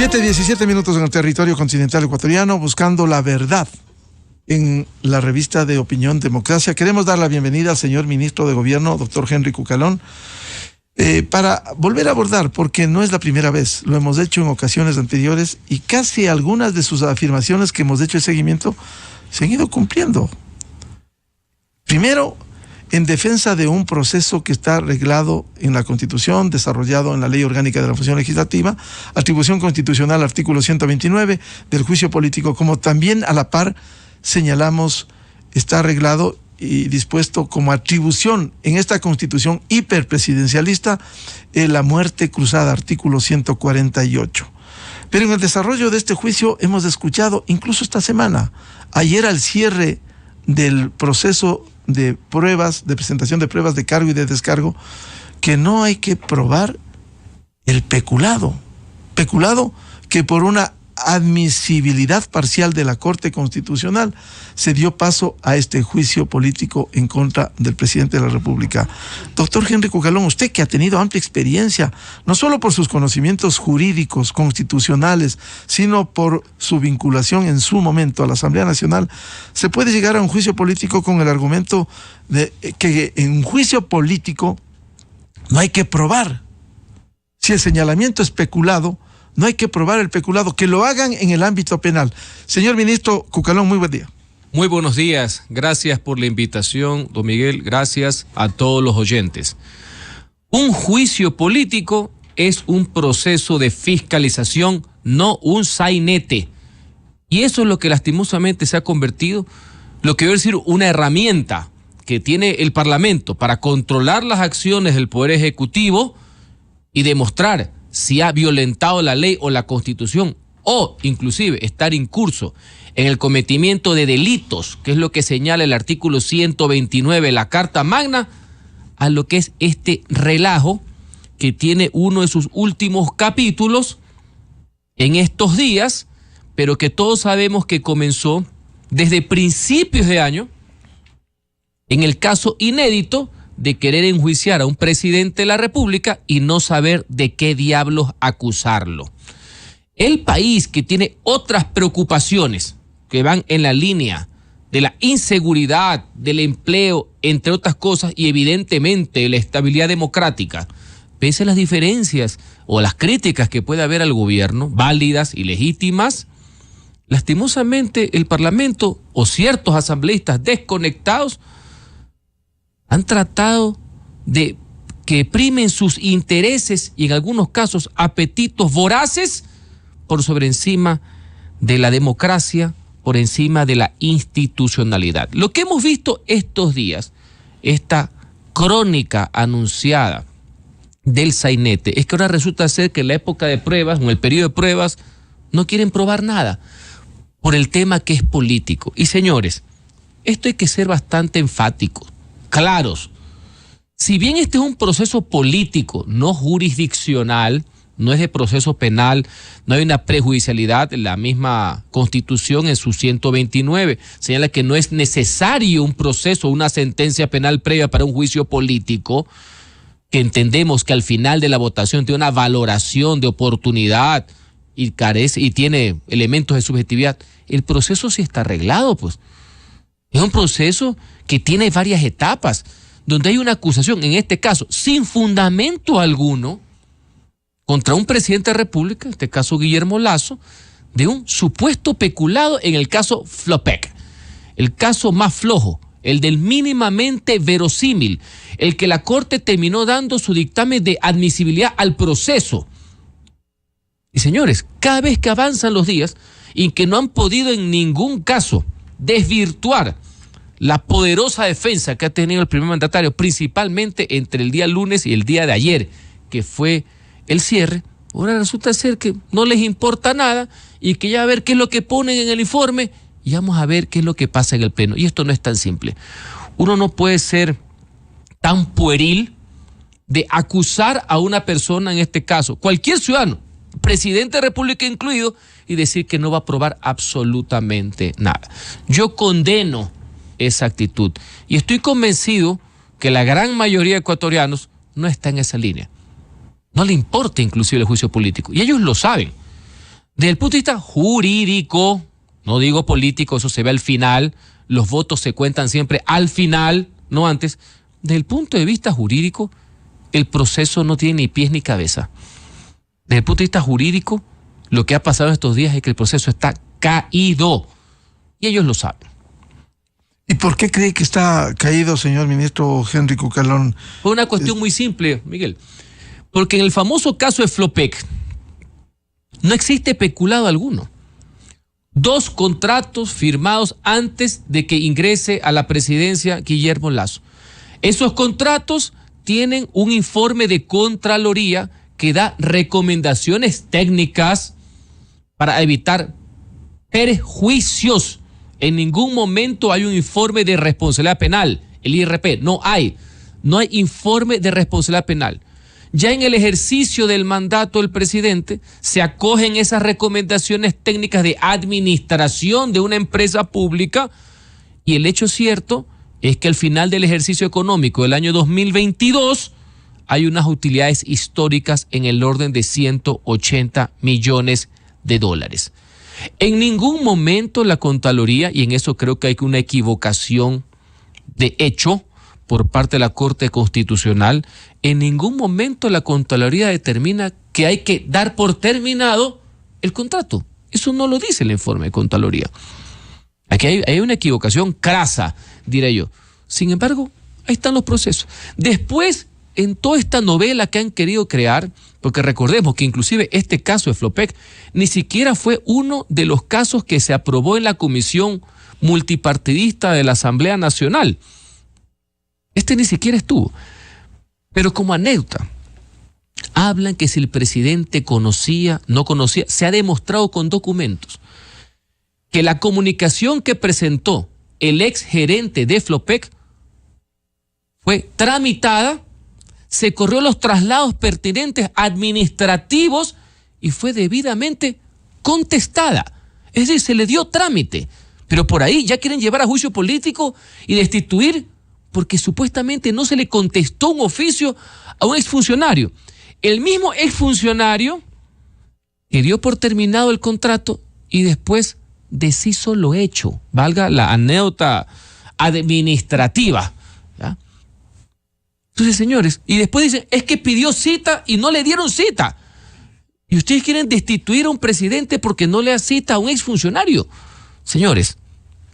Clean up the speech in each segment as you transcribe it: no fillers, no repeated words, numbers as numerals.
7:17 en el territorio continental ecuatoriano, buscando la verdad en la revista de opinión Democracia. Queremos dar la bienvenida al señor ministro de Gobierno, doctor Henry Cucalón, para volver a abordar, porque no es la primera vez, lo hemos hecho en ocasiones anteriores y casi algunas de sus afirmaciones que hemos hecho el seguimiento se han ido cumpliendo. Primero, en defensa de un proceso que está reglado en la Constitución, desarrollado en la Ley Orgánica de la Función Legislativa, atribución constitucional, artículo 129 del juicio político, como también a la par señalamos, está arreglado y dispuesto como atribución en esta Constitución hiperpresidencialista la muerte cruzada, artículo 148. Pero en el desarrollo de este juicio hemos escuchado, incluso esta semana, ayer al cierre del proceso de pruebas, de presentación de pruebas de cargo y de descargo, que no hay que probar el peculado que por una admisibilidad parcial de la Corte Constitucional se dio paso a este juicio político en contra del presidente de la República. Doctor Henry Cucalón, usted que ha tenido amplia experiencia, no solo por sus conocimientos jurídicos, constitucionales, sino por su vinculación en su momento a la Asamblea Nacional, ¿se puede llegar a un juicio político con el argumento de que en un juicio político no hay que probar? Si el señalamiento es peculado, no hay que probar el peculado, que lo hagan en el ámbito penal. Señor ministro Cucalón, muy buen día. Muy buenos días, gracias por la invitación, don Miguel, gracias a todos los oyentes. Un juicio político es un proceso de fiscalización, no un sainete. Y eso es lo que lastimosamente se ha convertido, lo que debe decir una herramienta que tiene el Parlamento para controlar las acciones del Poder Ejecutivo y demostrar si ha violentado la ley o la Constitución, o inclusive estar incurso en el cometimiento de delitos, que es lo que señala el artículo 129 de la Carta Magna, a lo que es este relajo que tiene uno de sus últimos capítulos en estos días, pero que todos sabemos que comenzó desde principios de año, en el caso inédito de querer enjuiciar a un presidente de la República y no saber de qué diablos acusarlo. El país, que tiene otras preocupaciones que van en la línea de la inseguridad, del empleo, entre otras cosas, y evidentemente la estabilidad democrática, pese a las diferencias o las críticas que puede haber al gobierno, válidas y legítimas, lastimosamente el Parlamento o ciertos asambleístas desconectados han tratado de que primen sus intereses y en algunos casos apetitos voraces por sobre encima de la democracia, por encima de la institucionalidad. Lo que hemos visto estos días, esta crónica anunciada del sainete, es que ahora resulta ser que en la época de pruebas, en el periodo de pruebas, no quieren probar nada por el tema que es político. Y señores, esto hay que ser bastante enfáticos, claros. Si bien este es un proceso político, no jurisdiccional, no es de proceso penal, no hay una prejudicialidad, la misma Constitución en su 129 señala que no es necesario un proceso, una sentencia penal previa para un juicio político, que entendemos que al final de la votación tiene una valoración de oportunidad y carece y tiene elementos de subjetividad. El proceso sí está arreglado, pues. Es un proceso que tiene varias etapas, donde hay una acusación, en este caso, sin fundamento alguno, contra un presidente de la República, en este caso Guillermo Lasso, de un supuesto peculado en el caso Flopec. El caso más flojo, el del mínimamente verosímil, el que la Corte terminó dando su dictamen de admisibilidad al proceso. Y señores, cada vez que avanzan los días y que no han podido en ningún caso desvirtuar la poderosa defensa que ha tenido el primer mandatario, principalmente entre el día lunes y el día de ayer, que fue el cierre, ahora resulta ser que no les importa nada y que ya a ver qué es lo que ponen en el informe y vamos a ver qué es lo que pasa en el pleno. Y esto no es tan simple. Uno no puede ser tan pueril de acusar a una persona, en este caso, cualquier ciudadano, presidente de la República incluido, y decir que no va a probar absolutamente nada. Yo condeno esa actitud y estoy convencido que la gran mayoría de ecuatorianos no está en esa línea. No le importa inclusive el juicio político y ellos lo saben. Desde el punto de vista jurídico, no digo político, eso se ve al final, los votos se cuentan siempre al final, no antes. Desde el punto de vista jurídico, el proceso no tiene ni pies ni cabeza. Desde el punto de vista jurídico, lo que ha pasado estos días es que el proceso está caído. Y ellos lo saben. ¿Y por qué cree que está caído, señor ministro Henry Cucalón? Por una cuestión muy simple, Miguel. Porque en el famoso caso de Flopec no existe peculado alguno. 2 contratos firmados antes de que ingrese a la presidencia Guillermo Lasso. Esos contratos tienen un informe de Contraloría que da recomendaciones técnicas para evitar perjuicios. En ningún momento hay un informe de responsabilidad penal, el IRP, no hay informe de responsabilidad penal. Ya en el ejercicio del mandato del presidente se acogen esas recomendaciones técnicas de administración de una empresa pública y el hecho cierto es que al final del ejercicio económico del año 2022 hay unas utilidades históricas en el orden de 180 millones de dólares. En ningún momento la Contraloría, y en eso creo que hay una equivocación de hecho por parte de la Corte Constitucional, en ningún momento la Contraloría determina que hay que dar por terminado el contrato. Eso no lo dice el informe de Contraloría. Aquí hay una equivocación crasa, diré yo. Sin embargo, ahí están los procesos. Después, en toda esta novela que han querido crear, porque recordemos que inclusive este caso de Flopec ni siquiera fue uno de los casos que se aprobó en la Comisión Multipartidista de la Asamblea Nacional. Este ni siquiera estuvo. Pero como anécdota, hablan que si el presidente conocía, no conocía, se ha demostrado con documentos que la comunicación que presentó el ex gerente de Flopec fue tramitada, se corrió los traslados pertinentes administrativos y fue debidamente contestada. Es decir, se le dio trámite. Pero por ahí ya quieren llevar a juicio político y destituir porque supuestamente no se le contestó un oficio a un exfuncionario. El mismo exfuncionario que dio por terminado el contrato y después deshizo lo hecho, valga la anécdota administrativa. ¿Ya? Entonces, señores, y después dicen, es que pidió cita y no le dieron cita. Y ustedes quieren destituir a un presidente porque no le da cita a un exfuncionario. Señores,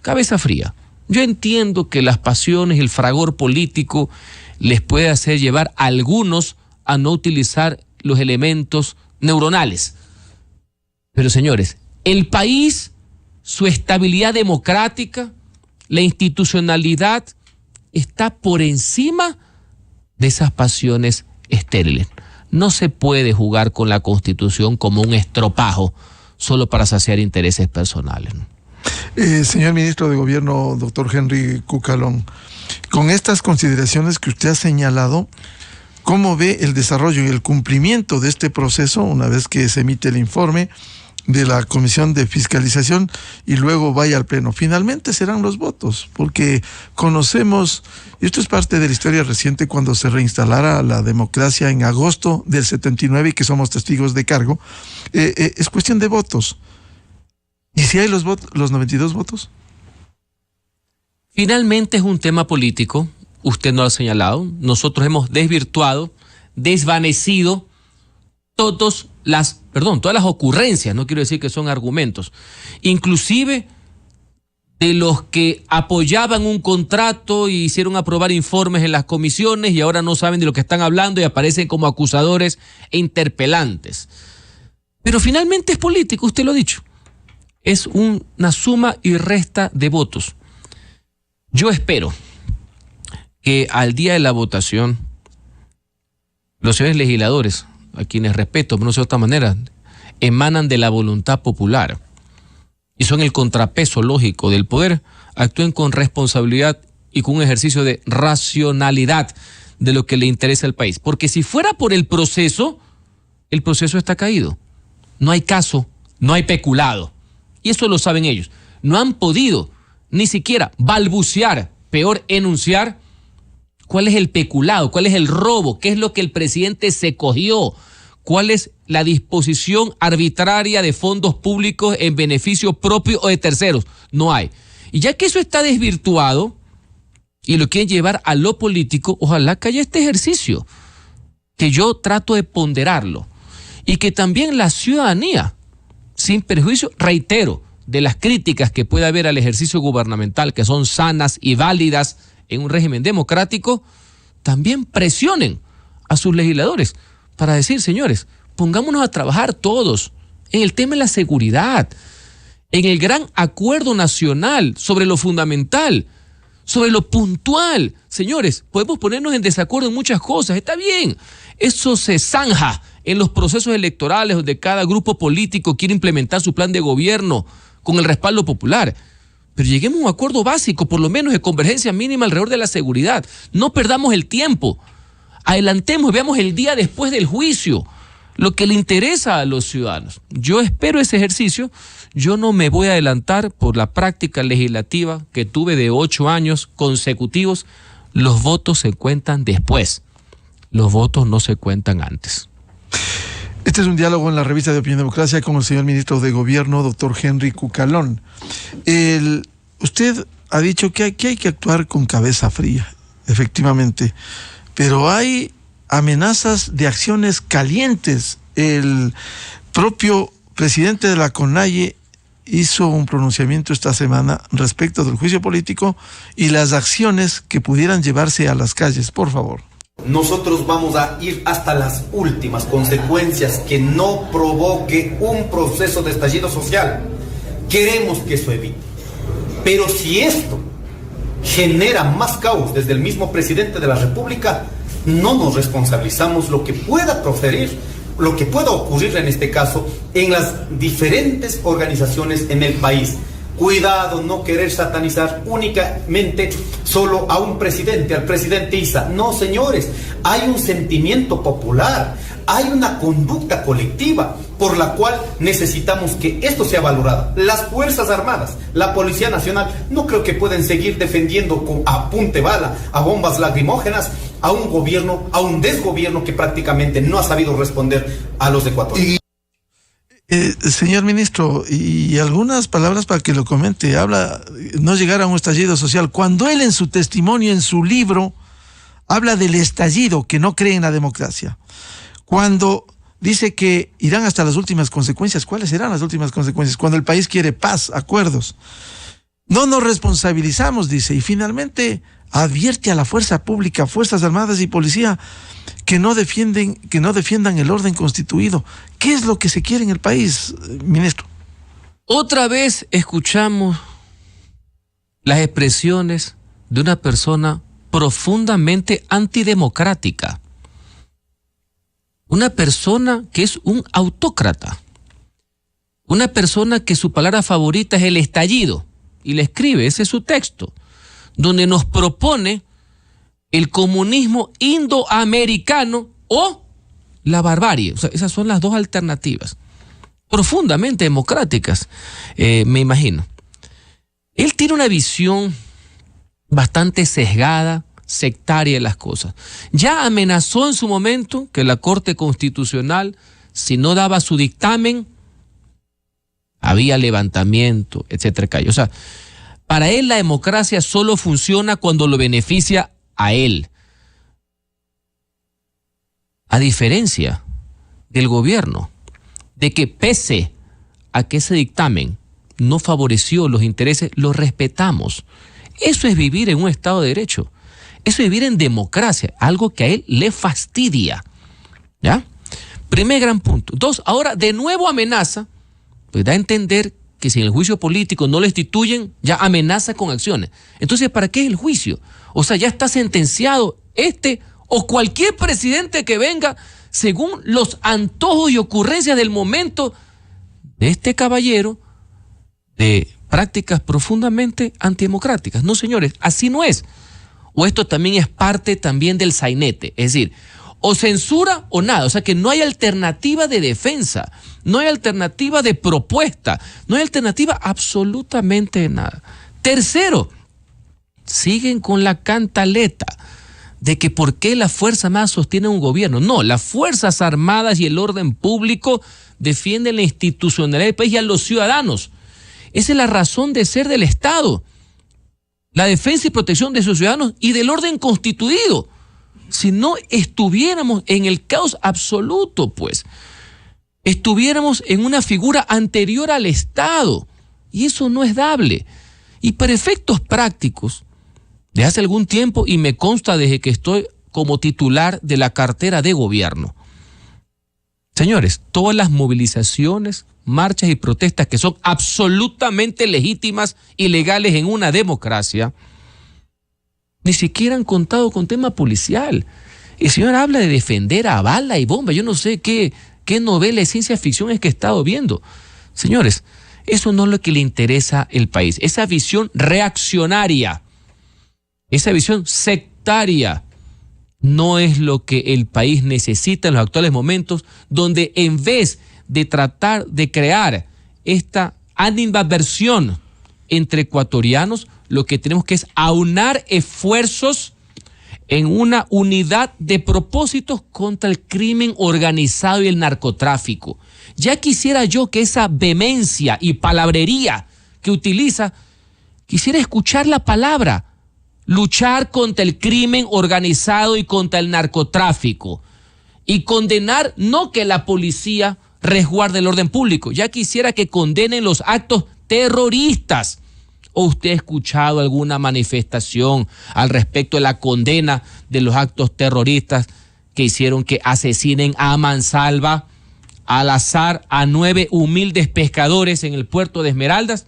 cabeza fría. Yo entiendo que las pasiones, el fragor político les puede hacer llevar a algunos a no utilizar los elementos neuronales. Pero, señores, el país, su estabilidad democrática, la institucionalidad está por encima de esas pasiones estériles. No se puede jugar con la Constitución como un estropajo solo para saciar intereses personales, ¿no? Señor ministro de Gobierno, doctor Henry Cucalón, con estas consideraciones que usted ha señalado, ¿cómo ve el desarrollo y el cumplimiento de este proceso una vez que se emite el informe de la Comisión de Fiscalización y luego vaya al Pleno? Finalmente serán los votos, porque conocemos, y esto es parte de la historia reciente, cuando se reinstalara la democracia en agosto del 79 y que somos testigos de cargo, es cuestión de votos. ¿Y si hay los 92 votos? Finalmente es un tema político, usted no lo ha señalado, nosotros hemos desvirtuado, desvanecido todas las ocurrencias, no quiero decir que son argumentos, inclusive de los que apoyaban un contrato y hicieron aprobar informes en las comisiones y ahora no saben de lo que están hablando y aparecen como acusadores e interpelantes. Pero finalmente es político, usted lo ha dicho. Es una suma y resta de votos. Yo espero que al día de la votación los señores legisladores, a quienes respeto, pero no sé de otra manera, emanan de la voluntad popular y son el contrapeso lógico del poder, actúen con responsabilidad y con un ejercicio de racionalidad de lo que le interesa al país. Porque si fuera por el proceso está caído. No hay caso, no hay peculado. Y eso lo saben ellos. No han podido ni siquiera balbucear, peor enunciar, cuál es el peculado, cuál es el robo, qué es lo que el presidente se cogió, cuál es la disposición arbitraria de fondos públicos en beneficio propio o de terceros. No hay. Y ya que eso está desvirtuado y lo quieren llevar a lo político, ojalá que haya este ejercicio, que yo trato de ponderarlo. Y que también la ciudadanía, sin perjuicio, reitero, de las críticas que puede haber al ejercicio gubernamental, que son sanas y válidas en un régimen democrático, también presionen a sus legisladores para decir, señores, pongámonos a trabajar todos en el tema de la seguridad, en el gran acuerdo nacional sobre lo fundamental, sobre lo puntual. Señores, podemos ponernos en desacuerdo en muchas cosas, está bien, eso se zanja en los procesos electorales donde cada grupo político quiere implementar su plan de gobierno con el respaldo popular. Pero lleguemos a un acuerdo básico, por lo menos de convergencia mínima alrededor de la seguridad. No perdamos el tiempo. Adelantemos y veamos el día después del juicio, lo que le interesa a los ciudadanos. Yo espero ese ejercicio. Yo no me voy a adelantar por la práctica legislativa que tuve de 8 años consecutivos. Los votos se cuentan después. Los votos no se cuentan antes. Este es un diálogo en la revista de Opinión Democracia con el señor ministro de Gobierno, doctor Henry Cucalón. Usted ha dicho que hay que actuar con cabeza fría, efectivamente, pero hay amenazas de acciones calientes. El propio presidente de la CONAIE hizo un pronunciamiento esta semana respecto del juicio político y las acciones que pudieran llevarse a las calles. Por favor. Nosotros vamos a ir hasta las últimas consecuencias que no provoque un proceso de estallido social. Queremos que eso evite. Pero si esto genera más caos desde el mismo presidente de la República, no nos responsabilizamos lo que pueda proferir, lo que pueda ocurrir en este caso en las diferentes organizaciones en el país. Cuidado, no querer satanizar únicamente solo a un presidente, al presidente Issa. No, señores, hay un sentimiento popular, hay una conducta colectiva por la cual necesitamos que esto sea valorado. Las Fuerzas Armadas, la Policía Nacional, no creo que pueden seguir defendiendo a punta de bala, a bombas lacrimógenas, a un gobierno, a un desgobierno que prácticamente no ha sabido responder a los ecuatorianos. Señor ministro, y algunas palabras para que lo comente. Habla no llegar a un estallido social. Cuando él en su testimonio, en su libro, habla del estallido, que no cree en la democracia. Cuando dice que irán hasta las últimas consecuencias, ¿cuáles serán las últimas consecuencias? Cuando el país quiere paz, acuerdos. No nos responsabilizamos, dice, y finalmente advierte a la fuerza pública, Fuerzas Armadas y Policía, que no defiendan el orden constituido. ¿Qué es lo que se quiere en el país, ministro? Otra vez escuchamos las expresiones de una persona profundamente antidemocrática. Una persona que es un autócrata. Una persona que su palabra favorita es el estallido. Y le escribe, ese es su texto, donde nos propone el comunismo indoamericano o la barbarie. O sea, esas son las dos alternativas, profundamente democráticas, me imagino. Él tiene una visión bastante sesgada, sectaria de las cosas. Ya amenazó en su momento que la Corte Constitucional, si no daba su dictamen, había levantamiento, etcétera. O sea, para él la democracia solo funciona cuando lo beneficia a él. A diferencia del gobierno, de que pese a que ese dictamen no favoreció los intereses, lo respetamos. Eso es vivir en un Estado de Derecho. Eso es vivir en democracia, algo que a él le fastidia. ¿Ya? Primer gran punto. Dos, ahora de nuevo amenaza, pues da a entender que si en el juicio político no lo instituyen, ya amenaza con acciones. Entonces, ¿para qué es el juicio? O sea, ya está sentenciado o cualquier presidente que venga según los antojos y ocurrencias del momento de este caballero de prácticas profundamente antidemocráticas. No, señores, así no es. O esto también es parte también del sainete, es decir, o censura o nada, o sea que no hay alternativa de defensa, no hay alternativa de propuesta, no hay alternativa absolutamente de nada. Tercero, siguen con la cantaleta de que por qué las Fuerzas Armadas sostienen un gobierno. No, las Fuerzas Armadas y el orden público defienden la institucionalidad del país y a los ciudadanos. Esa es la razón de ser del Estado. La defensa y protección de sus ciudadanos y del orden constituido. Si no estuviéramos en el caos absoluto, pues, estuviéramos en una figura anterior al Estado. Y eso no es dable. Y para efectos prácticos, desde hace algún tiempo, y me consta desde que estoy como titular de la cartera de gobierno, señores, todas las movilizaciones, marchas y protestas que son absolutamente legítimas y legales en una democracia, ni siquiera han contado con tema policial. El señor habla de defender a bala y bomba. Yo no sé qué novela de ciencia ficción es que he estado viendo. Señores, eso no es lo que le interesa al país. Esa visión reaccionaria, esa visión sectaria, no es lo que el país necesita en los actuales momentos, donde en vez de tratar de crear esta animadversión entre ecuatorianos, lo que tenemos que es aunar esfuerzos en una unidad de propósitos contra el crimen organizado y el narcotráfico. Ya quisiera yo que esa vehemencia y palabrería que utiliza, quisiera escuchar la palabra, luchar contra el crimen organizado y contra el narcotráfico, y condenar no que la policía resguarde el orden público, ya quisiera que condenen los actos terroristas. ¿O usted ha escuchado alguna manifestación al respecto de la condena de los actos terroristas que hicieron que asesinen a mansalva, al azar, a 9 humildes pescadores en el puerto de Esmeraldas?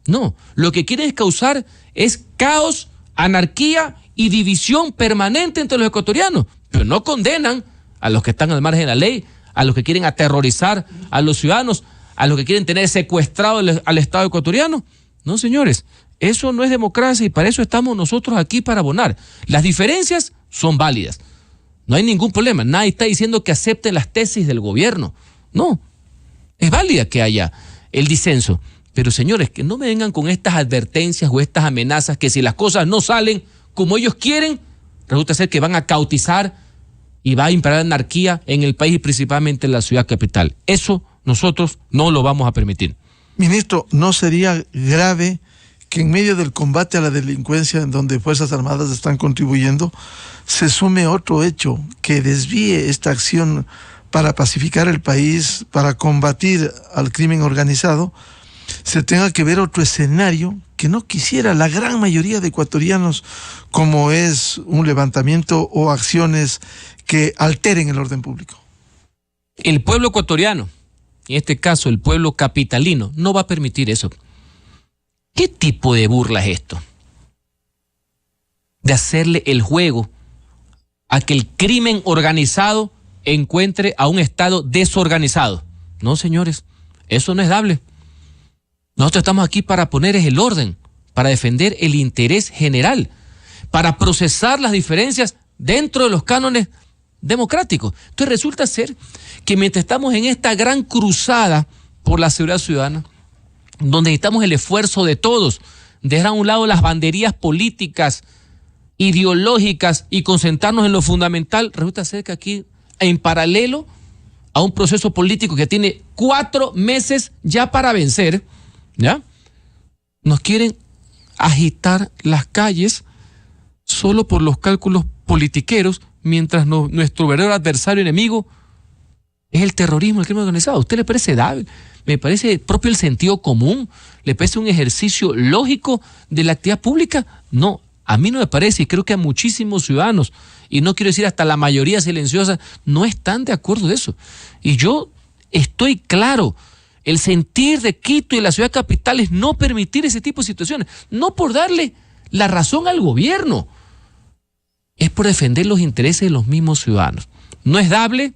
No, lo que quieren causar es caos, anarquía y división permanente entre los ecuatorianos, pero no condenan a los que están al margen de la ley, a los que quieren aterrorizar a los ciudadanos, a los que quieren tener secuestrado al Estado ecuatoriano. No, señores, eso no es democracia y para eso estamos nosotros aquí, para abonar. Las diferencias son válidas, no hay ningún problema, nadie está diciendo que acepten las tesis del gobierno, no, es válida que haya el disenso, pero señores, que no me vengan con estas advertencias o estas amenazas que si las cosas no salen como ellos quieren, resulta ser que van a cautizar y va a imperar anarquía en el país y principalmente en la ciudad capital. Eso nosotros no lo vamos a permitir. Ministro, ¿no sería grave que en medio del combate a la delincuencia, en donde Fuerzas Armadas están contribuyendo, se sume otro hecho que desvíe esta acción para pacificar el país, para combatir al crimen organizado? Se tenga que ver otro escenario que no quisiera la gran mayoría de ecuatorianos, como es un levantamiento o acciones que alteren el orden público. El pueblo ecuatoriano, en este caso el pueblo capitalino, no va a permitir eso. ¿Qué tipo de burla es esto? De hacerle el juego a que el crimen organizado encuentre a un Estado desorganizado. No, señores, eso no es dable. Nosotros estamos aquí para poner el orden, para defender el interés general, para procesar las diferencias dentro de los cánones democráticos. Entonces resulta ser que mientras estamos en esta gran cruzada por la seguridad ciudadana, donde necesitamos el esfuerzo de todos, dejar a un lado las banderías políticas, ideológicas y concentrarnos en lo fundamental, resulta ser que aquí, en paralelo a un proceso político que tiene 4 meses ya para vencer, ¿ya? Nos quieren agitar las calles solo por los cálculos politiqueros, mientras nuestro verdadero adversario enemigo es el terrorismo, el crimen organizado. ¿A usted le parece dable? Me parece propio el sentido común. ¿Le parece un ejercicio lógico de la actividad pública? No, a mí no me parece, y creo que a muchísimos ciudadanos, y no quiero decir hasta la mayoría silenciosa, no están de acuerdo de eso. Y yo estoy claro, el sentir de Quito y la ciudad capital es no permitir ese tipo de situaciones, no por darle la razón al gobierno, es por defender los intereses de los mismos ciudadanos. No es dable,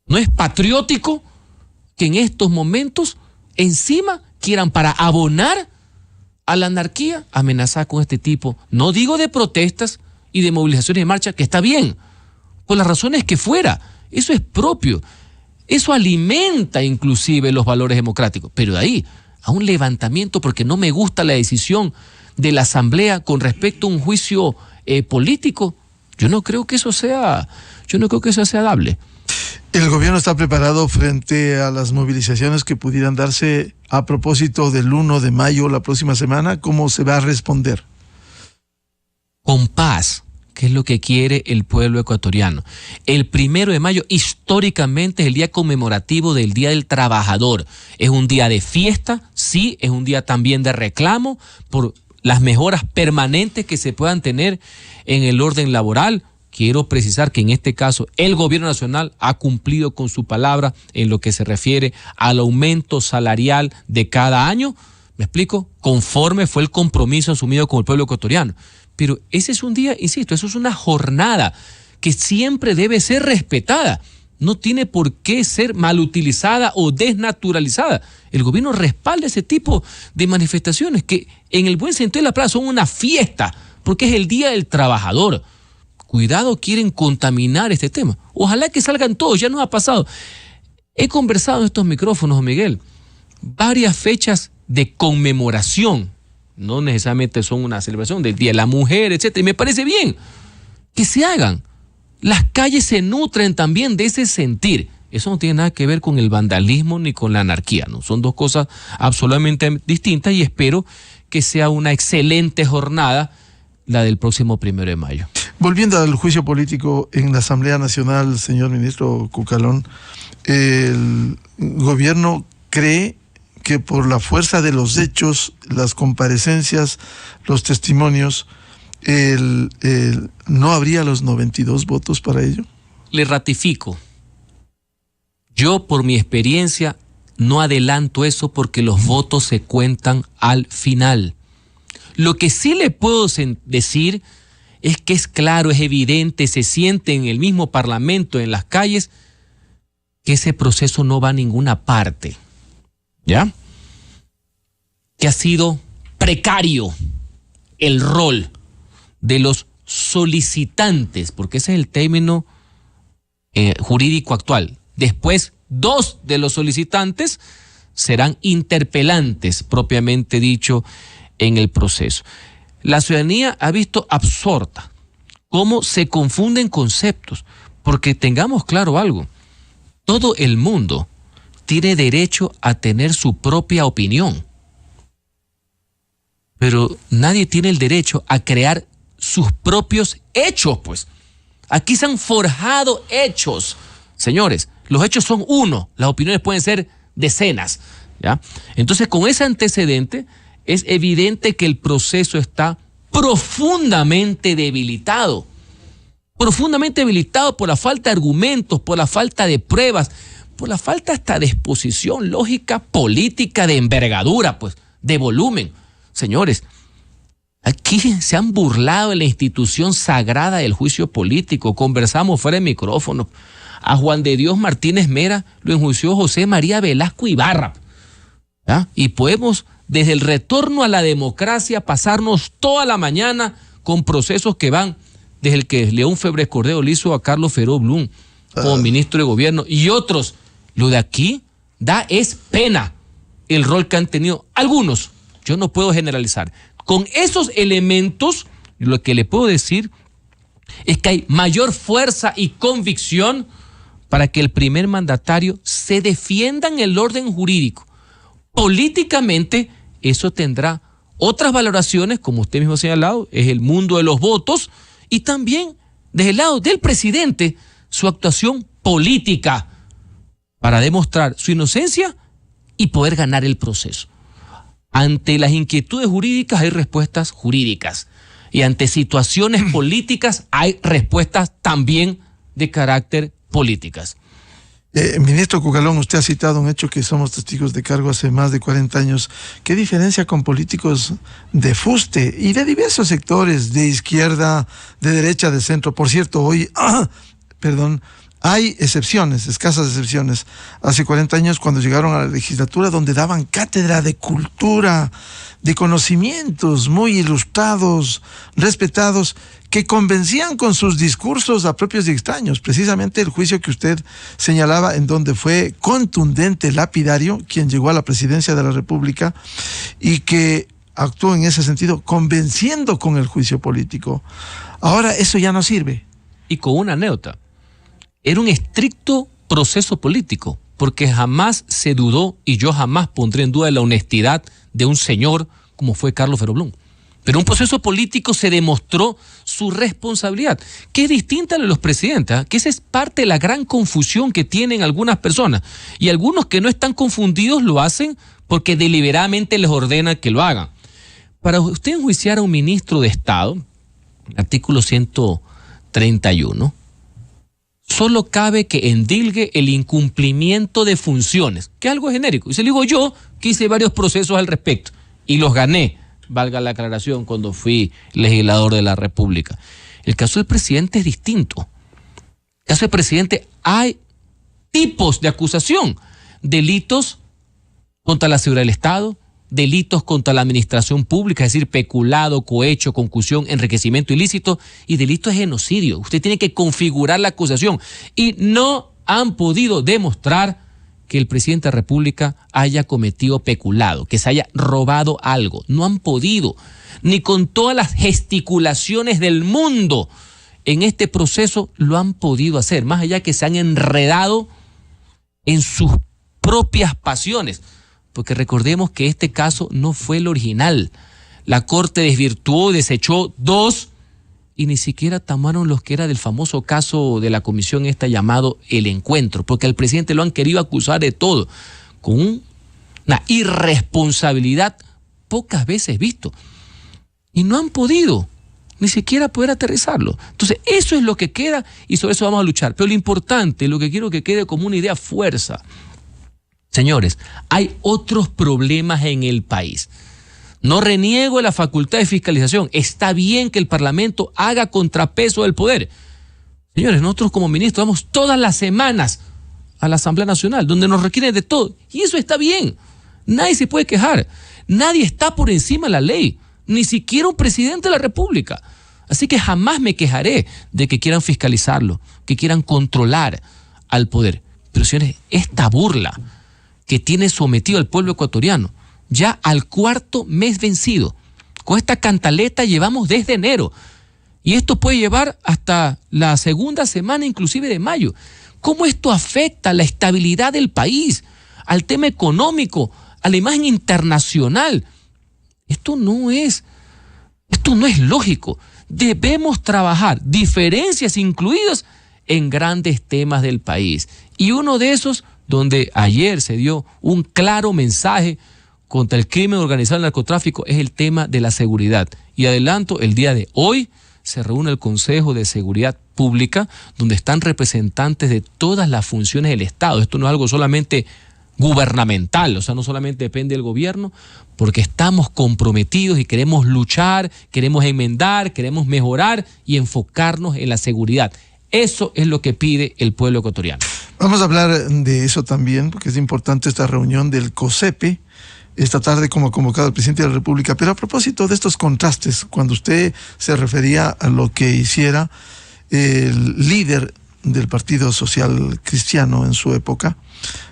no es patriótico que en estos momentos encima quieran, para abonar a la anarquía, amenazar con este tipo, no digo de protestas y de movilizaciones de marcha, que está bien, por las razones que fuera, eso es propio, eso alimenta inclusive los valores democráticos, pero de ahí a un levantamiento porque no me gusta la decisión de la Asamblea con respecto a un juicio político, yo no creo que eso sea dable. ¿El gobierno está preparado frente a las movilizaciones que pudieran darse a propósito del 1 de mayo la próxima semana? ¿Cómo se va a responder? Con paz, que es lo que quiere el pueblo ecuatoriano. El 1 de mayo históricamente es el día conmemorativo del Día del Trabajador. Es un día de fiesta, sí, es un día también de reclamo por las mejoras permanentes que se puedan tener en el orden laboral. Quiero precisar que en este caso el gobierno nacional ha cumplido con su palabra en lo que se refiere al aumento salarial de cada año. ¿Me explico? Conforme fue el compromiso asumido con el pueblo ecuatoriano. Pero ese es un día, insisto, eso es una jornada que siempre debe ser respetada. No tiene por qué ser mal utilizada o desnaturalizada. El gobierno respalda ese tipo de manifestaciones que en el buen sentido de la palabra son una fiesta, porque es el Día del Trabajador. Cuidado, quieren contaminar este tema. Ojalá que salgan todos, ya nos ha pasado. He conversado en estos micrófonos, Miguel, varias fechas de conmemoración. No necesariamente son una celebración del Día de la Mujer, etcétera. Y me parece bien que se hagan. Las calles se nutren también de ese sentir. Eso no tiene nada que ver con el vandalismo ni con la anarquía, ¿no? Son dos cosas absolutamente distintas y espero que sea una excelente jornada la del próximo 1 de mayo. Volviendo al juicio político en la Asamblea Nacional, señor ministro Cucalón, el gobierno cree que por la fuerza de los hechos, las comparecencias, los testimonios, ¿no habría los 92 votos para ello? Le ratifico. Yo, por mi experiencia, no adelanto eso porque los votos se cuentan al final. Lo que sí le puedo decir es que es claro, es evidente, se siente en el mismo Parlamento, en las calles, que ese proceso no va a ninguna parte. ¿Ya? Que ha sido precario el rol de los solicitantes, porque ese es el término jurídico actual. Después, 2 de los solicitantes serán interpelantes, propiamente dicho, en el proceso. La ciudadanía ha visto absorta cómo se confunden conceptos, porque tengamos claro algo, todo el mundo tiene derecho a tener su propia opinión, pero nadie tiene el derecho a crear sus propios hechos, pues. Aquí se han forjado hechos. Señores, los hechos son uno, las opiniones pueden ser decenas, ¿ya? Entonces, con ese antecedente, es evidente que el proceso está profundamente debilitado por la falta de argumentos, por la falta de pruebas, por la falta hasta de exposición lógica política de envergadura, pues, de volumen. Señores, aquí se han burlado de la institución sagrada del juicio político. Conversamos fuera de micrófono. A Juan de Dios Martínez Mera lo enjuició José María Velasco Ibarra, ¿ya? Y podemos, desde el retorno a la democracia, pasarnos toda la mañana con procesos que van desde el que León Febres Cordero le hizo a Carlos Feró Blum como ministro de gobierno y otros. Lo de aquí es pena el rol que han tenido algunos. Yo no puedo generalizar. Con esos elementos, lo que le puedo decir es que hay mayor fuerza y convicción para que el primer mandatario se defienda en el orden jurídico. Políticamente, eso tendrá otras valoraciones, como usted mismo ha señalado, es el mundo de los votos, y también desde el lado del presidente, su actuación política para demostrar su inocencia y poder ganar el proceso. Ante las inquietudes jurídicas hay respuestas jurídicas y ante situaciones políticas hay respuestas también de carácter políticas. Ministro Cucalón, usted ha citado un hecho que somos testigos de cargo hace más de 40 años. ¿Qué diferencia con políticos de fuste y de diversos sectores, de izquierda, de derecha, de centro? Por cierto, hoy, hay excepciones, escasas excepciones. Hace 40 años, cuando llegaron a la legislatura, donde daban cátedra de cultura, de conocimientos muy ilustrados, respetados, que convencían con sus discursos a propios y extraños. Precisamente el juicio que usted señalaba, en donde fue contundente Lapidario, quien llegó a la presidencia de la República, y que actuó en ese sentido, convenciendo con el juicio político. Ahora eso ya no sirve. Y con una anécdota. Era un estricto proceso político, porque jamás se dudó, y yo jamás pondré en duda la honestidad de un señor como fue Carlos Ferro-Blunt. Pero un proceso político se demostró su responsabilidad, que es distinta a la de los presidentes, ¿eh? Que esa es parte de la gran confusión que tienen algunas personas. Y algunos que no están confundidos lo hacen porque deliberadamente les ordenan que lo hagan. Para usted enjuiciar a un ministro de Estado, artículo 131, solo cabe que endilgue el incumplimiento de funciones, que es algo genérico. Y se lo digo yo, que hice varios procesos al respecto y los gané, valga la aclaración, cuando fui legislador de la República. El caso del presidente es distinto. El caso del presidente hay tipos de acusación: delitos contra la seguridad del Estado, delitos contra la administración pública, es decir, peculado, cohecho, concusión, enriquecimiento ilícito, y delitos de genocidio. Usted tiene que configurar la acusación, y no han podido demostrar que el presidente de la República haya cometido peculado, que se haya robado algo. No han podido, ni con todas las gesticulaciones del mundo en este proceso lo han podido hacer, más allá que se han enredado en sus propias pasiones. Porque recordemos que este caso no fue el original. La Corte desvirtuó, desechó 2, y ni siquiera tomaron los que era del famoso caso de la comisión esta llamado El Encuentro, porque al presidente lo han querido acusar de todo, con una irresponsabilidad pocas veces visto. Y no han podido ni siquiera poder aterrizarlo. Entonces, eso es lo que queda, y sobre eso vamos a luchar. Pero lo importante, lo que quiero que quede como una idea fuerza. Señores, hay otros problemas en el país. No reniego la facultad de fiscalización. Está bien que el Parlamento haga contrapeso del poder. Señores, nosotros como ministros vamos todas las semanas a la Asamblea Nacional, donde nos requieren de todo. Y eso está bien. Nadie se puede quejar. Nadie está por encima de la ley. Ni siquiera un presidente de la República. Así que jamás me quejaré de que quieran fiscalizarlo, que quieran controlar al poder. Pero señores, esta burla que tiene sometido al pueblo ecuatoriano, ya al 4º mes vencido. Con esta cantaleta llevamos desde enero. Y esto puede llevar hasta la segunda semana, inclusive de mayo. ¿Cómo esto afecta a la estabilidad del país, al tema económico, a la imagen internacional? Esto no es lógico. Debemos trabajar, diferencias incluidas, en grandes temas del país. Y uno de esos, donde ayer se dio un claro mensaje contra el crimen organizado y el narcotráfico, es el tema de la seguridad. Y adelanto, el día de hoy se reúne el Consejo de Seguridad Pública, donde están representantes de todas las funciones del Estado. Esto no es algo solamente gubernamental, o sea, no solamente depende del gobierno, porque estamos comprometidos y queremos luchar, queremos enmendar, queremos mejorar y enfocarnos en la seguridad. Eso es lo que pide el pueblo ecuatoriano. Vamos a hablar de eso también, porque es importante esta reunión del COSEPE, esta tarde como ha convocado el presidente de la República. Pero a propósito de estos contrastes, cuando usted se refería a lo que hiciera el líder del Partido Social Cristiano en su época,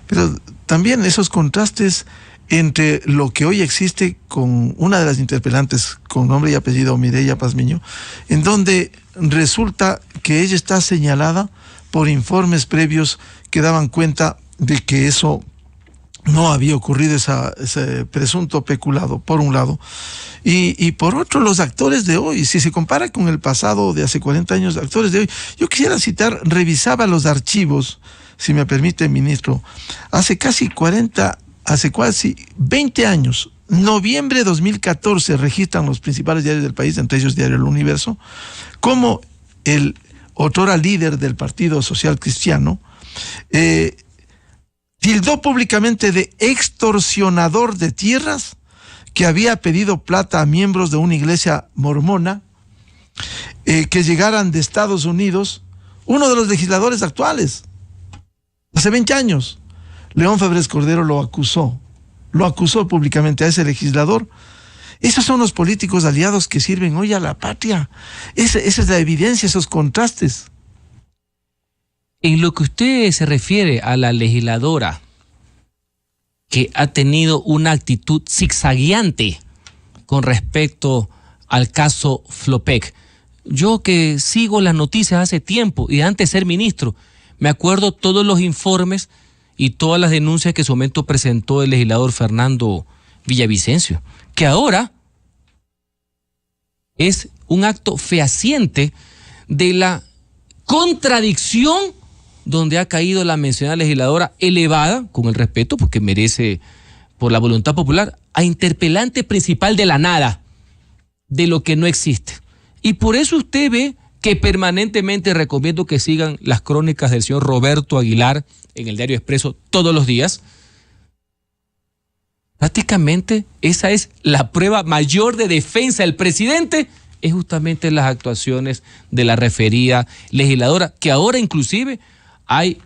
pero también esos contrastes entre lo que hoy existe con una de las interpelantes con nombre y apellido, Mireya Pazmiño, en donde resulta que ella está señalada por informes previos que daban cuenta de que eso no había ocurrido, ese presunto peculado, por un lado. Y por otro, los actores de hoy, si se compara con el pasado de hace 40 años, actores de hoy, yo quisiera citar, revisaba los archivos, si me permite, ministro, hace casi 20 años, noviembre de 2014, registran los principales diarios del país, entre ellos Diario El Universo, como el otrora líder del Partido Social Cristiano tildó públicamente de extorsionador de tierras, que había pedido plata a miembros de una iglesia mormona que llegaran de Estados Unidos. Uno de los legisladores actuales, hace 20 años, León Febres Cordero lo acusó públicamente a ese legislador. Esos son los políticos aliados que sirven hoy a la patria. Esa es la evidencia, esos contrastes. En lo que usted se refiere a la legisladora que ha tenido una actitud zigzagueante con respecto al caso Flopec. Yo que sigo las noticias hace tiempo y antes de ser ministro, me acuerdo todos los informes y todas las denuncias que en su momento presentó el legislador Fernando Villavicencio, que ahora es un acto fehaciente de la contradicción donde ha caído la mencionada legisladora elevada, con el respeto porque merece por la voluntad popular, a interpelante principal de la nada, de lo que no existe. Y por eso usted ve que permanentemente recomiendo que sigan las crónicas del señor Roberto Aguilar en el Diario Expreso todos los días. Prácticamente esa es la prueba mayor de defensa del presidente, es justamente las actuaciones de la referida legisladora, que ahora inclusive hay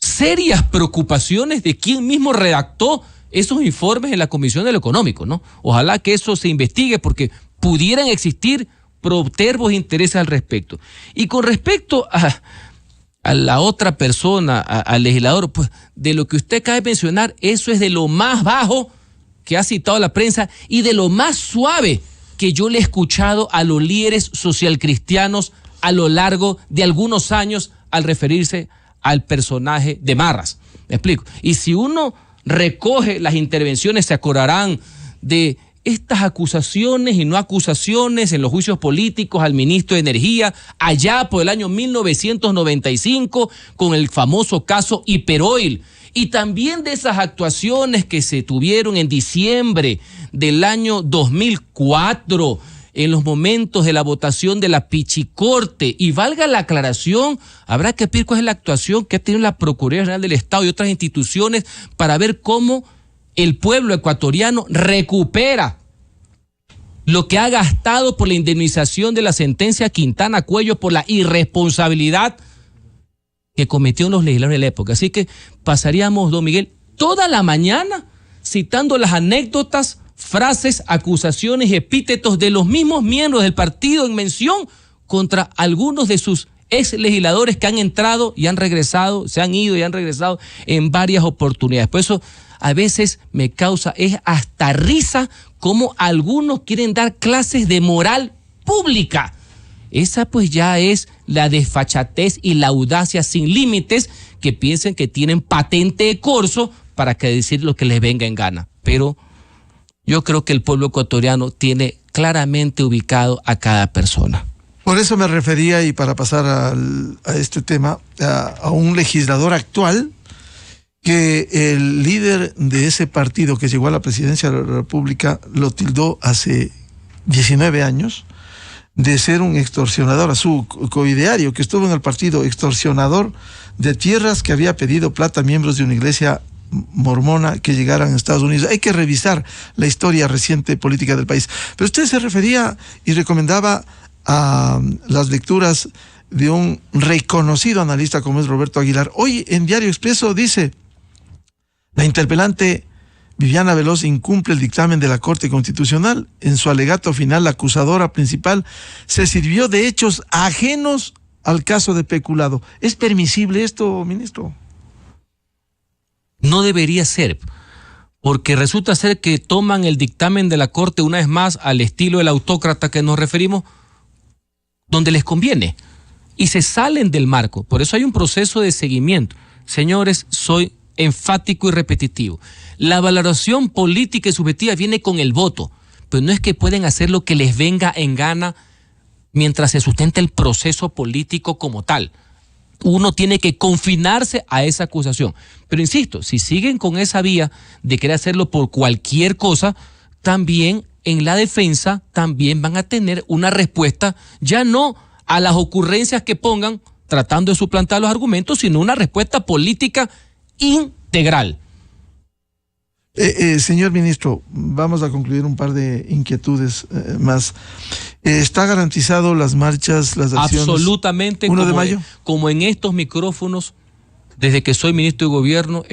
serias preocupaciones de quién mismo redactó esos informes en la Comisión de lo Económico, ¿no? Ojalá que eso se investigue porque pudieran existir protervos intereses al respecto. Y con respecto a la otra persona, al legislador, pues de lo que usted acaba de mencionar, eso es de lo más bajo que ha citado la prensa y de lo más suave que yo le he escuchado a los líderes socialcristianos a lo largo de algunos años al referirse al personaje de Marras. ¿Me explico? Y si uno recoge las intervenciones, se acordarán de estas acusaciones y no acusaciones en los juicios políticos al ministro de Energía, allá por el año 1995, con el famoso caso Hiperoil, y también de esas actuaciones que se tuvieron en diciembre del año 2004, en los momentos de la votación de la Pichicorte. Y valga la aclaración, habrá que ver cuál es la actuación que ha tenido la Procuraduría General del Estado y otras instituciones para ver cómo el pueblo ecuatoriano recupera lo que ha gastado por la indemnización de la sentencia Quintana Cuello por la irresponsabilidad que cometieron los legisladores de la época. Así que pasaríamos, don Miguel, toda la mañana citando las anécdotas, frases, acusaciones y epítetos de los mismos miembros del partido en mención contra algunos de sus ex legisladores que han entrado y han regresado, se han ido y han regresado en varias oportunidades. Por eso a veces me causa hasta risa cómo algunos quieren dar clases de moral pública. Esa pues ya es la desfachatez y la audacia sin límites que piensen que tienen patente de corso para que decir lo que les venga en gana. Pero yo creo que el pueblo ecuatoriano tiene claramente ubicado a cada persona. Por eso me refería, y para pasar a este tema, a un legislador actual que el líder de ese partido que llegó a la presidencia de la República lo tildó hace 19 años de ser un extorsionador, a su coideario que estuvo en el partido, extorsionador de tierras, que había pedido plata a miembros de una iglesia mormona que llegaran a Estados Unidos. Hay que revisar la historia reciente política del país. Pero usted se refería y recomendaba a las lecturas de un reconocido analista como es Roberto Aguilar. Hoy en Diario Expreso dice: la interpelante Viviana Veloz incumple el dictamen de la Corte Constitucional. En su alegato final, la acusadora principal se sirvió de hechos ajenos al caso de peculado. ¿Es permisible esto, ministro? No debería ser, porque resulta ser que toman el dictamen de la Corte una vez más al estilo del autócrata que nos referimos, donde les conviene, y se salen del marco. Por eso hay un proceso de seguimiento. Señores, soy enfático y repetitivo. La valoración política y subjetiva viene con el voto, pero no es que pueden hacer lo que les venga en gana mientras se sustenta el proceso político como tal. Uno tiene que confinarse a esa acusación. Pero insisto, si siguen con esa vía de querer hacerlo por cualquier cosa, también en la defensa también van a tener una respuesta, ya no a las ocurrencias que pongan tratando de suplantar los argumentos, sino una respuesta política integral. Señor ministro, vamos a concluir un par de inquietudes más. ¿Está garantizado las marchas, las acciones? Absolutamente. 1 de mayo. Como en estos micrófonos, desde que soy ministro de Gobierno,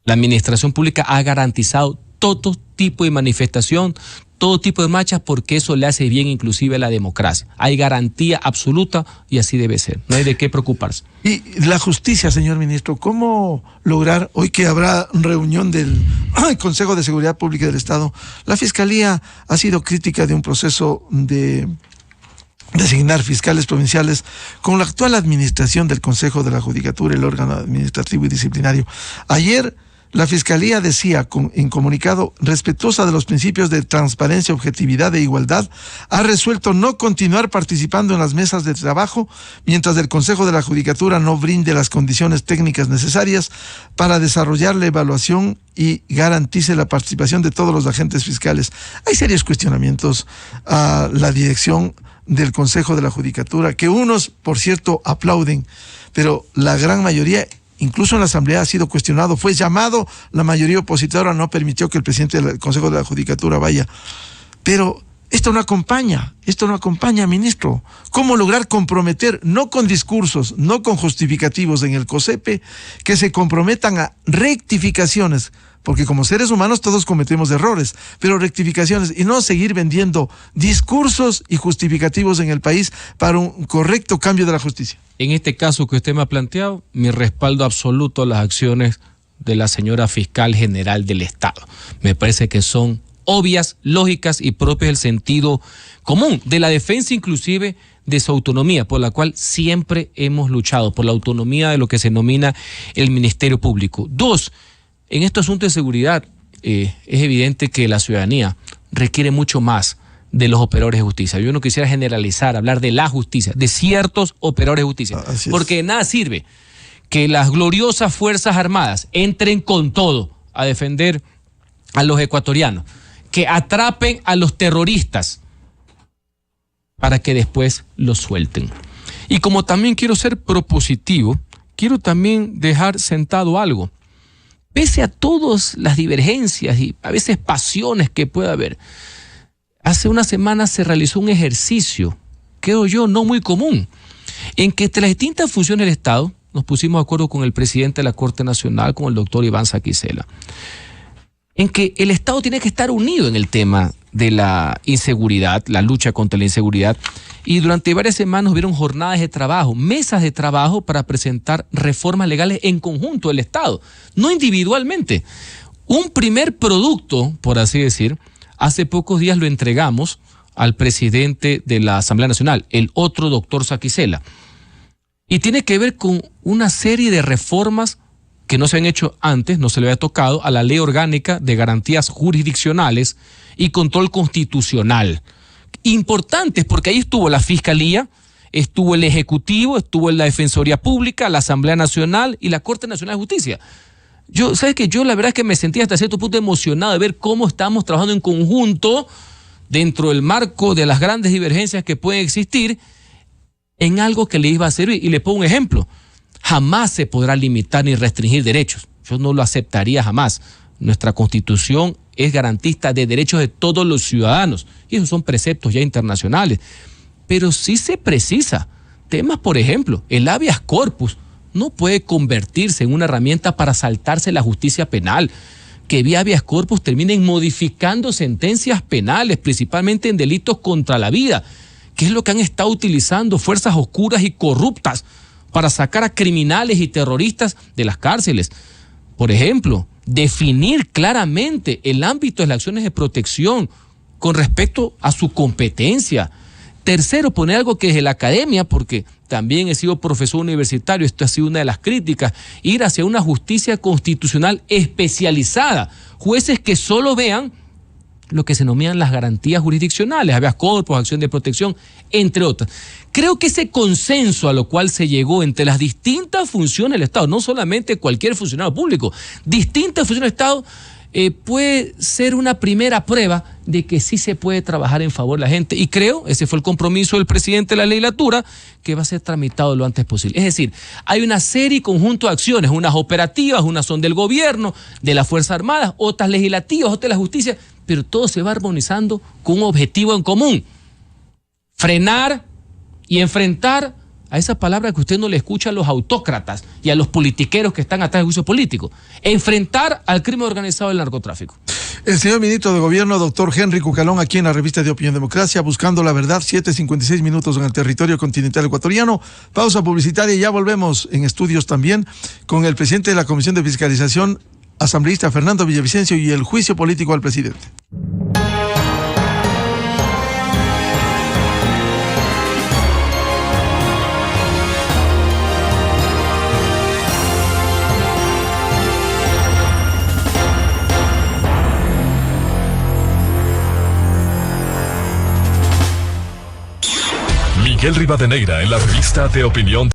la administración pública ha garantizado todo tipo de manifestación, todo tipo de marchas porque eso le hace bien inclusive a la democracia. Hay garantía absoluta y así debe ser. No hay de qué preocuparse. Y la justicia, señor ministro, ¿cómo lograr, hoy que habrá reunión del Consejo de Seguridad Pública del Estado, la Fiscalía ha sido crítica de un proceso de designar fiscales provinciales con la actual administración del Consejo de la Judicatura, el órgano administrativo y disciplinario? Ayer la Fiscalía decía en comunicado, respetuosa de los principios de transparencia, objetividad e igualdad, ha resuelto no continuar participando en las mesas de trabajo mientras el Consejo de la Judicatura no brinde las condiciones técnicas necesarias para desarrollar la evaluación y garantice la participación de todos los agentes fiscales. Hay serios cuestionamientos a la dirección del Consejo de la Judicatura, que unos, por cierto, aplauden, pero la gran mayoría, incluso en la Asamblea, ha sido cuestionado. Fue llamado, la mayoría opositora no permitió que el presidente del Consejo de la Judicatura vaya. Pero esto no acompaña, ministro. ¿Cómo lograr comprometer, no con discursos, no con justificativos en el COSEPE, que se comprometan a rectificaciones? Porque como seres humanos todos cometemos errores, pero rectificaciones, y no seguir vendiendo discursos y justificativos en el país para un correcto cambio de la justicia. En este caso que usted me ha planteado, mi respaldo absoluto a las acciones de la señora Fiscal General del Estado. Me parece que son obvias, lógicas y propias del sentido común, de la defensa inclusive de su autonomía, por la cual siempre hemos luchado, por la autonomía de lo que se denomina el Ministerio Público. Dos, en estos asuntos de seguridad es evidente que la ciudadanía requiere mucho más de los operadores de justicia. Yo no quisiera generalizar, hablar de la justicia, de ciertos operadores de justicia, porque de nada sirve que las gloriosas Fuerzas Armadas entren con todo a defender a los ecuatorianos, que atrapen a los terroristas para que después los suelten. Y como también quiero ser propositivo, quiero también dejar sentado algo. Pese a todas las divergencias y a veces pasiones que pueda haber, hace unas semanas se realizó un ejercicio, creo yo, no muy común, en que entre las distintas funciones del Estado nos pusimos de acuerdo con el presidente de la Corte Nacional, con el doctor Iván Saquicela, en que el Estado tiene que estar unido en el tema de la inseguridad, la lucha contra la inseguridad, y durante varias semanas hubieron jornadas de trabajo, mesas de trabajo para presentar reformas legales en conjunto del Estado, no individualmente. Un primer producto, por así decir, hace pocos días lo entregamos al presidente de la Asamblea Nacional, el otro doctor Saquicela, y tiene que ver con una serie de reformas que no se han hecho antes, no se le había tocado, a la Ley Orgánica de Garantías Jurisdiccionales y Control Constitucional. Importantes, porque ahí estuvo la Fiscalía, estuvo el Ejecutivo, estuvo la Defensoría Pública, la Asamblea Nacional y la Corte Nacional de Justicia. ¿Sabes qué? Yo la verdad es que me sentía hasta cierto punto emocionado de ver cómo estamos trabajando en conjunto dentro del marco de las grandes divergencias que pueden existir en algo que le iba a servir. Y le pongo un ejemplo. Jamás se podrá limitar ni restringir derechos. Yo no lo aceptaría jamás. Nuestra Constitución es garantista de derechos de todos los ciudadanos. Y esos son preceptos ya internacionales. Pero sí se precisa temas, por ejemplo, el habeas corpus no puede convertirse en una herramienta para saltarse la justicia penal. Que vía habeas corpus terminen modificando sentencias penales, principalmente en delitos contra la vida, que es lo que han estado utilizando fuerzas oscuras y corruptas para sacar a criminales y terroristas de las cárceles. Por ejemplo, definir claramente el ámbito de las acciones de protección con respecto a su competencia. Tercero, poner algo que desde la academia, porque también he sido profesor universitario, esto ha sido una de las críticas, ir hacia una justicia constitucional especializada, jueces que solo vean lo que se denominan las garantías jurisdiccionales, habeas corpus, acción de protección, entre otras. Creo que ese consenso a lo cual se llegó entre las distintas funciones del Estado, no solamente cualquier funcionario público, distintas funciones del Estado, puede ser una primera prueba de que sí se puede trabajar en favor de la gente. Y creo, ese fue el compromiso del presidente de la legislatura, que va a ser tramitado lo antes posible. Es decir, hay una serie y conjunto de acciones, unas operativas, unas son del gobierno, de las Fuerzas Armadas, otras legislativas, otras de la justicia, pero todo se va armonizando con un objetivo en común: frenar y enfrentar a esa palabra que usted no le escucha a los autócratas y a los politiqueros que están atrás del juicio político. Enfrentar al crimen organizado del narcotráfico. El señor ministro de Gobierno, doctor Henry Cucalón, aquí en la revista de Opinión Democracia, buscando la verdad, 7:56 minutos en el territorio continental ecuatoriano. Pausa publicitaria y ya volvemos en estudios también con el presidente de la Comisión de Fiscalización, asambleísta Fernando Villavicencio, y el juicio político al presidente. Miguel Rivadeneira en la revista de Opinión